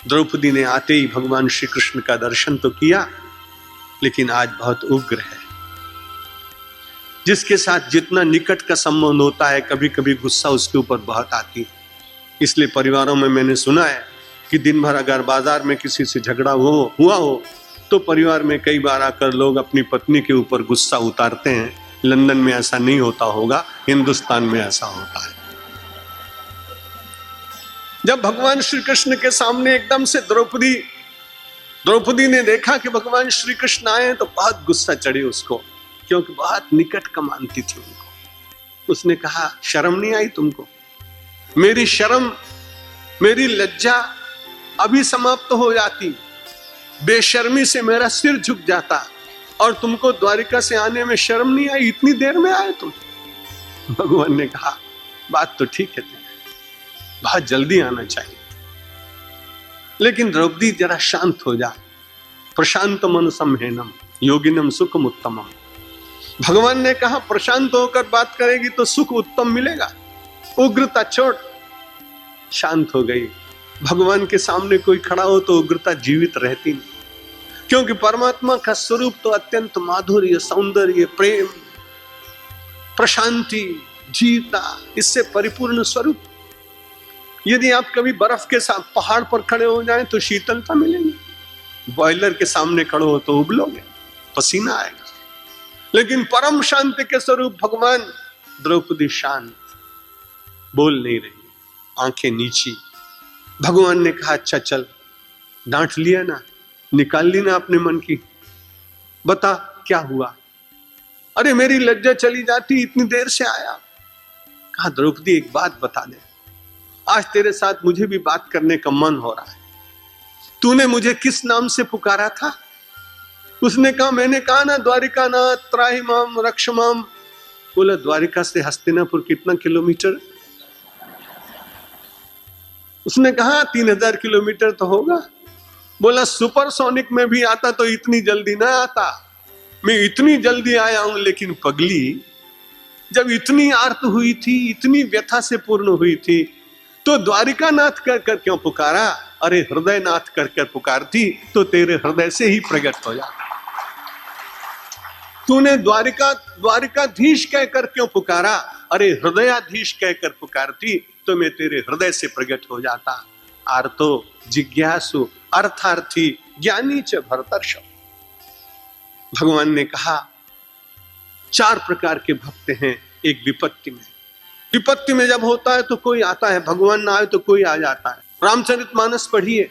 द्रौपदी ने आते ही भगवान श्री कृष्ण का दर्शन तो किया, लेकिन आज बहुत उग्र है। जिसके साथ जितना निकट का संबंध होता है, कभी कभी गुस्सा उसके ऊपर बहुत आती है। इसलिए परिवारों में मैंने सुना है कि दिन भर अगर बाजार में किसी से झगड़ा हुआ हो तो परिवार में कई बार आकर लोग अपनी पत्नी के ऊपर गुस्सा उतारते हैं। लंदन में ऐसा नहीं होता होगा, हिंदुस्तान में ऐसा होता है। जब भगवान श्री कृष्ण के सामने एकदम से द्रौपदी ने देखा कि भगवान श्री कृष्ण आए तो बहुत गुस्सा चढ़ी उसको, क्योंकि बहुत निकट का मानती थी उनको। उसने कहा, शर्म नहीं आई तुमको? मेरी शर्म, मेरी लज्जा अभी समाप्त हो जाती, बेशर्मी से मेरा सिर झुक जाता, और तुमको द्वारिका से आने में शर्म नहीं आई? इतनी देर में आए तुम? भगवान ने कहा, बात तो ठीक है, बहुत जल्दी आना चाहिए, लेकिन द्रौपदी जरा शांत हो जा। प्रशांत मन संहेनम योगिनम सुखम उत्तमम। भगवान ने कहा, प्रशांत होकर बात करेगी तो सुख उत्तम मिलेगा। उग्रता छोड़, शांत हो गई। भगवान के सामने कोई खड़ा हो तो उग्रता जीवित रहती नहीं, क्योंकि परमात्मा का स्वरूप तो अत्यंत माधुर्य, सौंदर्य, प्रेम, प्रशांति, जीवता, इससे परिपूर्ण स्वरूप। यदि आप कभी बर्फ के साथ पहाड़ पर खड़े हो जाएं तो शीतलता मिलेगी, बॉयलर के सामने खड़े हो तो उबलोगे, पसीना आएगा। लेकिन परम शांति के स्वरूप भगवान। द्रौपदी शांत, बोल नहीं रही, आंखें नीची। भगवान ने कहा, अच्छा चल, डांट लिया ना, निकाल ली ना अपने मन की, बता क्या हुआ? अरे मेरी लज्जा चली जाती, इतनी देर से आया। कहा, द्रौपदी एक बात बता दे, आज तेरे साथ मुझे भी बात करने का मन हो रहा है। तूने मुझे किस नाम से पुकारा था? उसने कहा, मैंने कहा ना, द्वारिकानाथ त्राहिमाम रक्षमाम। बोला, द्वारिका से हस्तिनापुर कितना किलोमीटर? उसने कहा 3000 किलोमीटर तो होगा। बोला, सुपरसोनिक में भी आता तो इतनी जल्दी ना आता। मैं इतनी जल्दी आया हूं, लेकिन पगली जब इतनी आर्त हुई थी, इतनी व्यथा से पूर्ण हुई थी, तो द्वारिका नाथ कर कर क्यों पुकारा? अरे हृदय नाथ कर कर पुकारती तो तेरे हृदय से ही प्रकट हो जाता। तूने द्वारिकाधीश कहकर क्यों पुकारा? अरे हृदयाधीश कहकर पुकारती तो मैं तेरे हृदय से प्रकट हो जाता। आर्तो जिज्ञासु अर्थार्थी ज्ञानी च भरतर्षभ। भगवान ने कहा, 4 प्रकार के भक्त हैं एक विपत्ति में। विपत्ति में जब होता है तो कोई आता है, भगवान ना आए तो कोई आ जाता है। रामचरितमानस पढ़िए,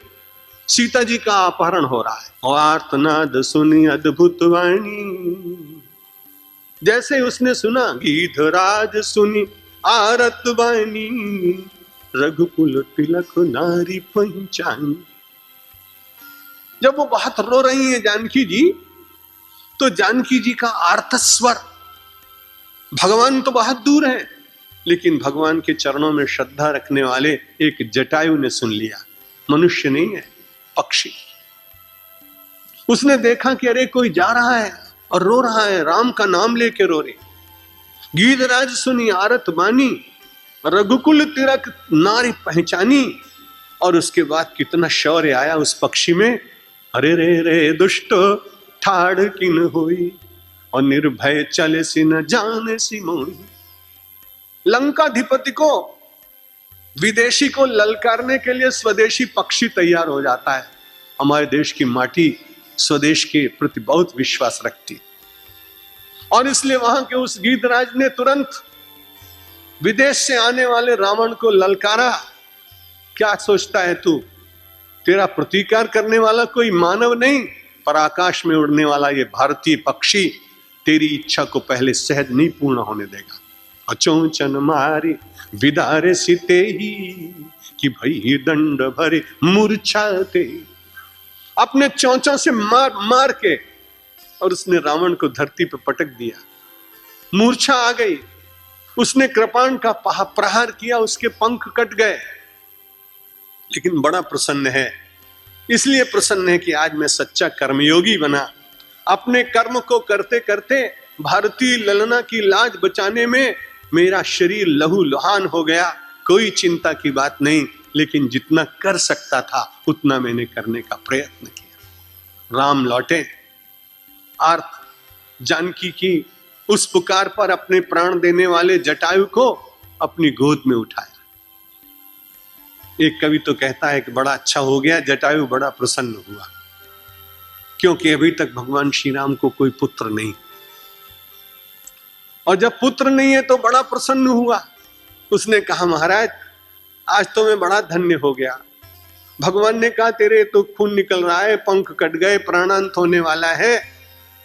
सीता जी का अपहरण हो रहा है, और आर्तनाद सुनी अद्भुत वाणी। जैसे उसने सुना, गीधराज सुनी आरत वाणी, रघुकुल तिलक नारी पंचानी। जब वो बहुत रो रही है जानकी जी, तो जानकी जी का आर्तस्वर, भगवान तो बहुत दूर है, लेकिन भगवान के चरणों में श्रद्धा रखने वाले एक जटायु ने सुन लिया। मनुष्य नहीं है, पक्षी। उसने देखा कि अरे कोई जा रहा है और रो रहा है, राम का नाम लेके रो रहे। गीधराज सुनी आरत बानी, रघुकुल तिलक नारी पहचानी। और उसके बाद कितना शौर्य आया उस पक्षी में। अरे रे रे दुष्ट ठाड़ किन हुई, और निर्भय चले सी न जाने सी मोही। लंकाधिपति को, विदेशी को ललकारने के लिए स्वदेशी पक्षी तैयार हो जाता है। हमारे देश की माटी स्वदेश के प्रति बहुत विश्वास रखती, और इसलिए वहां के उस गीधराज ने तुरंत विदेश से आने वाले रावण को ललकारा। क्या सोचता है तू? तेरा प्रतिकार करने वाला कोई मानव नहीं, पर आकाश में उड़ने वाला ये भारतीय पक्षी तेरी इच्छा को पहले सहज नहीं पूर्ण होने देगा। अचोचन मारे विदारे सीते ही, कि भई दंड भरे मूर्छाते। अपने चोंचों से मार के और उसने रावण को धरती पर पटक दिया। मूर्छा आ गई। उसने कृपाण का प्रहार किया, उसके पंख कट गए। लेकिन बड़ा प्रसन्न है, इसलिए प्रसन्न है कि आज मैं सच्चा कर्मयोगी बना। अपने कर्म को करते करते भारतीय ललना की लाज बचाने में मेरा शरीर लहू लुहान हो गया। कोई चिंता की बात नहीं, लेकिन जितना कर सकता था उतना मैंने करने का प्रयत्न किया। राम लौटे, आर्त जानकी की उस पुकार पर अपने प्राण देने वाले जटायु को अपनी गोद में उठाया। एक कवि तो कहता है कि बड़ा अच्छा हो गया, जटायु बड़ा प्रसन्न हुआ, क्योंकि अभी तक भगवान श्री राम को कोई पुत्र नहीं, और जब पुत्र नहीं है तो बड़ा प्रसन्न हुआ। उसने कहा महाराज आज तो मैं बड़ा धन्य हो गया। भगवान ने कहा तेरे तो खून निकल रहा है, पंख कट गए, प्राणांत होने वाला है,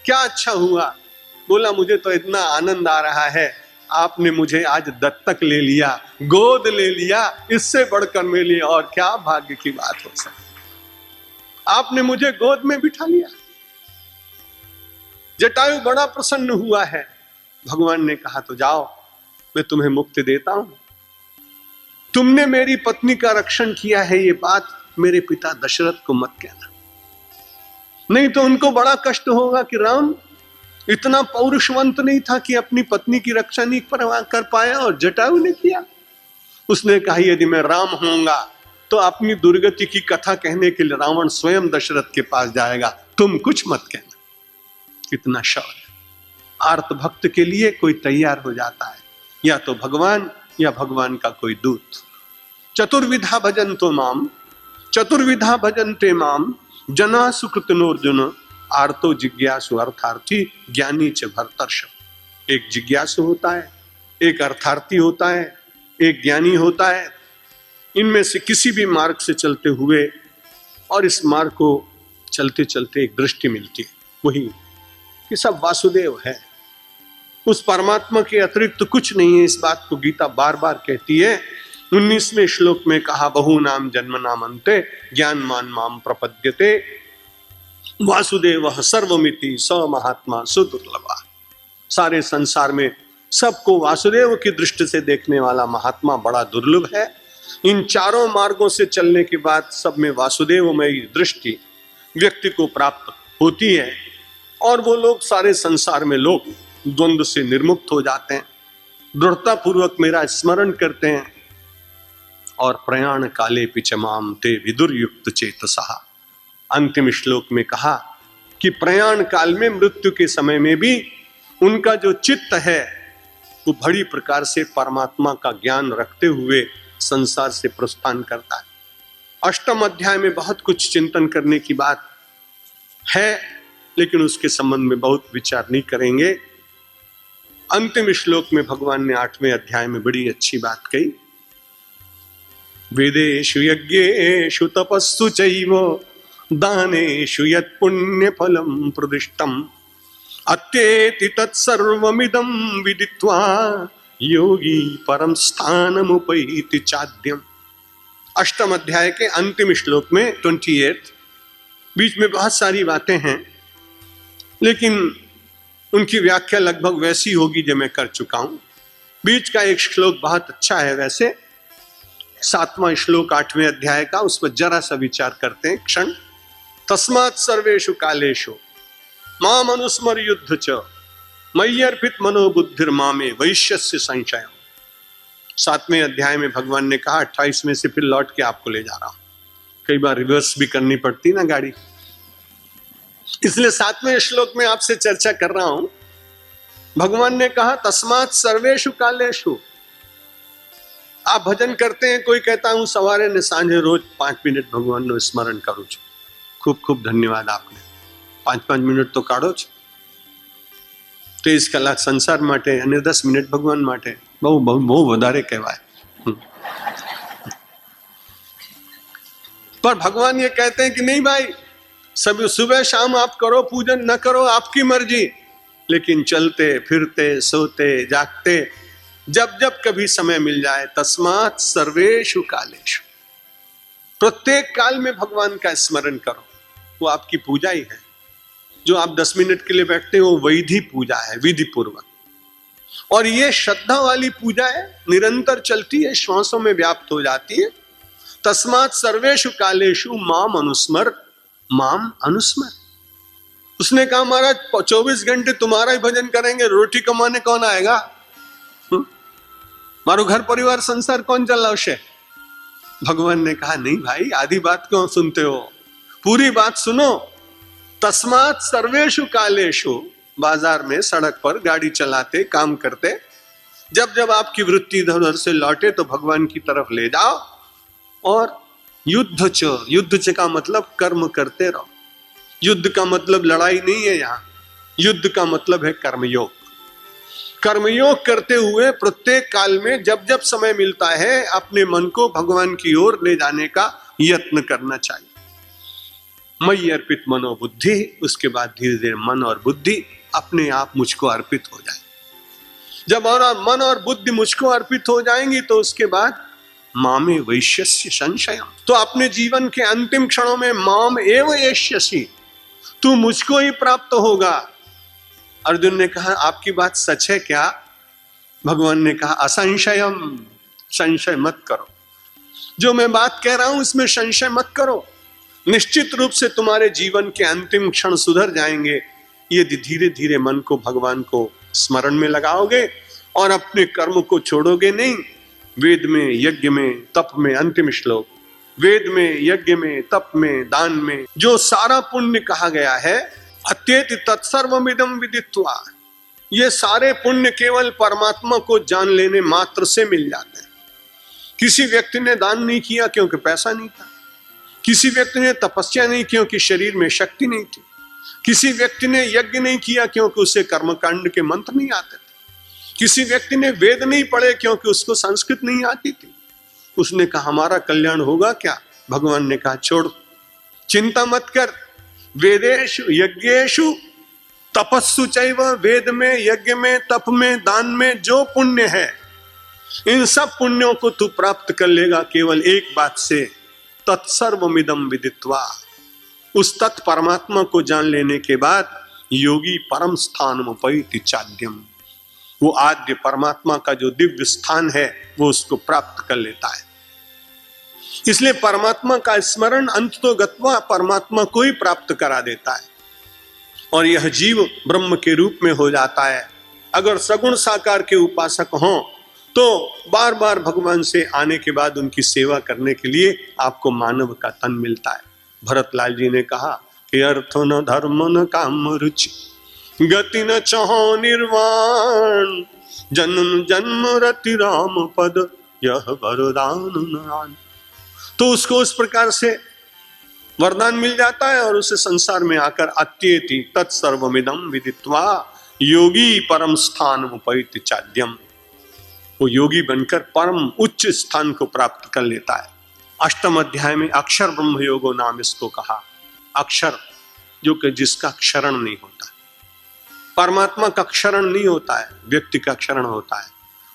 क्या अच्छा हुआ। बोला मुझे तो इतना आनंद आ रहा है, आपने मुझे आज दत्तक ले लिया, गोद ले लिया, इससे बढ़कर मेरे लिए और क्या भाग्य की बात हो सकती। आपने मुझे गोद में बिठा लिया। जटायु बड़ा प्रसन्न हुआ है। भगवान ने कहा तो जाओ, मैं तुम्हें मुक्ति देता हूं। तुमने मेरी पत्नी का रक्षण किया है, ये बात मेरे पिता दशरथ को मत कहना, नहीं तो उनको बड़ा कष्ट होगा कि राम इतना पौरुषवंत नहीं था कि अपनी पत्नी की रक्षा नहीं कर पाया, और जटायु ने किया। उसने कहा यदि मैं राम होऊंगा तो अपनी दुर्गति की कथा कहने के लिए रावण स्वयं दशरथ के पास जाएगा, तुम कुछ मत कहना। कितना शौर्य। आर्त भक्त के लिए कोई तैयार हो जाता है, या तो भगवान या भगवान का कोई दूत। चतुर्विधा भजन्तो माम, चतुर्विधा भजन्ते माम, जना सुकृतनोर्जुन, आर्तो जिज्ञासु अर्थार्थी, ज्ञानी च भरतर्षभ। एक जिज्ञासु होता है, एक अर्थार्थी होता है, एक ज्ञानी होता है। इनमें से किसी भी मार्ग से चलते हुए, और इस मार्ग को चलते चलते एक दृष्टि मिलती है, वही कि सब वासुदेव है, उस परमात्मा के अतिरिक्त तो कुछ नहीं है। इस बात को गीता बार बार कहती है। 19वें श्लोक में कहा बहु नाम जन्म नाम अंते ज्ञान मान माम प्रपद्यते, वासुदेव सर्वमिति स महात्मा सुदुर्लभा। सारे संसार में सबको वासुदेव की दृष्टि से देखने वाला महात्मा बड़ा दुर्लभ है। इन चारों मार्गों से चलने के बाद सब में वासुदेवमयी दृष्टि व्यक्ति को प्राप्त होती है, और वो लोग सारे संसार में लोग द्वंद्व से निर्मुक्त हो जाते हैं, दृढ़ता पूर्वक मेरा स्मरण करते हैं, और प्रयाण काले पिचमाम ते विदुर्युक्त चेतसः। अंतिम श्लोक में कहा कि प्रयाण काल में, मृत्यु के समय में भी उनका जो चित्त है वो बड़ी प्रकार से परमात्मा का ज्ञान रखते हुए संसार से प्रस्थान करता है। अष्टम अध्याय में बहुत कुछ चिंतन करने की बात है, लेकिन उसके संबंध में बहुत विचार नहीं करेंगे। अंतिम श्लोक में भगवान ने 8वें अध्याय में बड़ी अच्छी बात कही। वेदेषु यज्ञेषु तपस्सु चैव दानेषु यत् पुण्य फलम प्रदिष्टम अत्येति तत्सर्वमिदं विदित्वा योगी परम स्थानमुपैति चाद्यम। अष्टम अध्याय के अंतिम श्लोक में 28, बीच में बहुत सारी बातें हैं, लेकिन उनकी व्याख्या लगभग वैसी होगी जो मैं कर चुका हूं। बीच का एक श्लोक बहुत अच्छा है वैसे, 7वां श्लोक 8वें अध्याय का, उस पर जरा सा विचार करते हैं क्षण। तस्मात् सर्वेषु कालेषु माम अनुस्मर युद्ध च मय्यर्पित मनोबुद्धिर मामे वैश्यस्य संशय। 7वें अध्याय में भगवान ने कहा, 28 में से फिर लौट के आपको ले जा रहा हूं। कई बार रिवर्स भी करनी पड़ती ना गाड़ी, इसलिए 7वें श्लोक में आपसे चर्चा कर रहा हूं। भगवान ने कहा तस्मात् सर्वेषु कालेषु। आप भजन करते हैं, कोई कहता हूं सवारे ने सांझे रोज 5 मिनट भगवान नो स्मरण करूं छो। खूब खूब धन्यवाद, आपने 5-5 मिनट तो काढो છો। 23 કલાક સંસાર માટે અને 10 મિનિટ ભગવાન માટે બહુ બહુ બહુ વધારે કહેવાય। पर भगवान ये कहते हैं कि नहीं भाई, सब सुबह शाम आप करो पूजन, न करो आपकी मर्जी, लेकिन चलते फिरते सोते जागते जब जब कभी समय मिल जाए, तस्मात् सर्वेषु कालेषु, प्रत्येक काल में भगवान का स्मरण करो। वो आपकी पूजा ही है। जो आप 10 मिनट के लिए बैठते हो वो वैधि पूजा है, विधि पूर्वक, और ये श्रद्धा वाली पूजा है, निरंतर चलती है, श्वासों में व्याप्त हो जाती है। तस्मात् सर्वेषु कालेषु माम अनुस्मर, माम अनुस्मर। उसने कहा महाराज 24 घंटे तुम्हारा ही भजन करेंगे, रोटी कमाने कौन आएगा? मारो घर परिवार संसार कौन चलावशे? भगवान ने कहा नहीं भाई, आधी बात क्यों सुनते हो, पूरी बात सुनो। तस्मात् सर्वेषु कालेषु, बाजार में सड़क पर गाड़ी चलाते काम करते, जब जब आपकी वृत्ति इधर उधर से लौटे तो भगवान की तरफ ले जाओ और युद्ध च का मतलब कर्म करते रहो। युद्ध का मतलब लड़ाई नहीं है, यहाँ युद्ध का मतलब है कर्मयोग। कर्मयोग करते हुए प्रत्येक काल में जब जब समय मिलता है अपने मन को भगवान की ओर ले जाने का यत्न करना चाहिए। मयि अर्पित मनो बुद्धि, उसके बाद धीरे धीरे मन और बुद्धि अपने आप मुझको अर्पित हो जाए। जब और मन और बुद्धि मुझको अर्पित हो जाएंगी तो उसके बाद मामे वैश्यस्य संशयम, तो अपने जीवन के अंतिम क्षणों में माम एव एष्यसि, तू मुझको ही प्राप्त होगा। अर्जुन ने कहा आपकी बात सच है क्या? भगवान ने कहा असंशयम, संशय मत करो, जो मैं बात कह रहा हूं इसमें संशय मत करो। निश्चित रूप से तुम्हारे जीवन के अंतिम क्षण सुधर जाएंगे यदि धीरे धीरे मन को भगवान को स्मरण में लगाओगे और अपने कर्म को छोड़ोगे नहीं। वेद में, यज्ञ में, तप में, अंतिम श्लोक, वेद में, यज्ञ में, तप में, दान में जो सारा पुण्य कहा गया है, अत्येति तत्सर्वमिदं विदित्वा, ये सारे पुण्य केवल परमात्मा को जान लेने मात्र से मिल जाते हैं। किसी व्यक्ति ने दान नहीं किया क्योंकि पैसा नहीं था, किसी व्यक्ति ने तपस्या नहीं क्योंकि शरीर में शक्ति नहीं थी, किसी व्यक्ति ने यज्ञ नहीं किया क्योंकि उसे कर्मकांड के मंत्र नहीं आते थे, किसी व्यक्ति ने वेद नहीं पढ़े क्योंकि उसको संस्कृत नहीं आती थी। उसने कहा हमारा कल्याण होगा क्या? भगवान ने कहा छोड़, चिंता मत कर, वेदेषु यज्ञेषु तपस्सु चैव, वेद में, यज्ञ में, तप में, दान में जो पुण्य है इन सब पुण्यों को तू प्राप्त कर लेगा केवल एक बात से, तत्सर्वमिदं विदित्वा, उस तत् परमात्मा को जान लेने के बाद योगी परम स्थानमुपैति चाद्यम, वो आद्य परमात्मा का जो दिव्य स्थान है वो उसको प्राप्त कर लेता है। इसलिए परमात्मा का स्मरण अंत तो गत्वा परमात्मा को ही प्राप्त करा देता है और यह जीव ब्रह्म के रूप में हो जाता है। अगर सगुण साकार के उपासक हों तो बार बार भगवान से आने के बाद उनकी सेवा करने के लिए आपको मानव का तन मिलता है। भरतलाल जी ने कहा कि अर्थ न धर्म न काम रुचि, गति न चाहो निर्वाण, जन्म जन्म रति राम पद यह वरदान नान। तो उसको उस प्रकार से वरदान मिल जाता है और उसे संसार में आकर अत्येति तत्सर्वमिदं विदित्वा योगी परम स्थान उपैति चाद्यम, वो योगी बनकर परम उच्च स्थान को प्राप्त कर लेता है। अष्टम अध्याय में अक्षर ब्रह्म योगो नाम इसको कहा। अक्षर जो कि जिसका क्षरण नहीं होता, परमात्मा का क्षरण नहीं होता है, व्यक्ति का क्षरण होता है,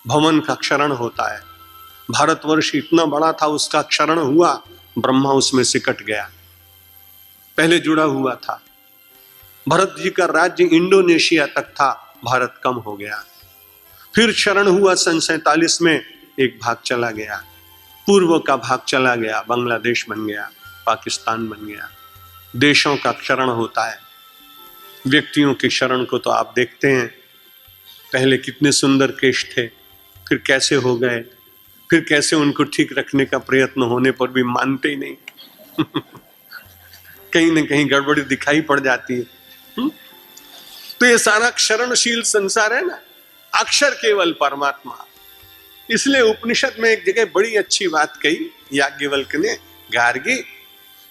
भवन का क्षरण होता है। भारतवर्ष इतना बड़ा था, उसका क्षरण हुआ, ब्रह्मा उसमें से कट गया, पहले जुड़ा हुआ था। भरत जी का राज्य इंडोनेशिया तक था, भारत कम हो गया। फिर क्षरण हुआ सन 47 में, एक भाग चला गया, पूर्व का भाग चला गया, बांग्लादेश बन गया, पाकिस्तान बन गया। देशों का क्षरण होता है। व्यक्तियों के क्षरण को तो आप देखते हैं, पहले कितने सुंदर केश थे, फिर कैसे हो गए, फिर कैसे उनको ठीक रखने का प्रयत्न होने पर भी मानते ही नहीं कहीं न कहीं गड़बड़ी दिखाई पड़ जाती है। तो ये सारा क्षरणशील संसार है ना, अक्षर केवल परमात्मा। इसलिए उपनिषद में एक जगह बड़ी अच्छी बात कही याज्ञवल्क्य ने, गार्गी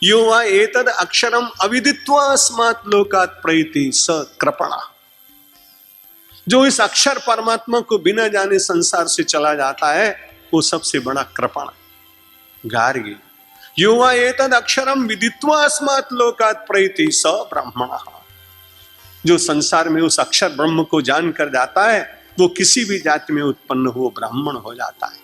यो वा एतद अक्षरम अविदित्वा अस्मात् लोकात् प्रैति स कृपणा, जो इस अक्षर परमात्मा को बिना जाने संसार से चला जाता है वो सबसे बड़ा कृपण। गार्गी यो वा एतद अक्षरम विदित्वा अस्मात् लोकात् प्रैति स ब्राह्मणः, जो संसार में उस अक्षर ब्रह्म को जान कर जाता है वो किसी भी जाति में उत्पन्न हो ब्राह्मण हो जाता है।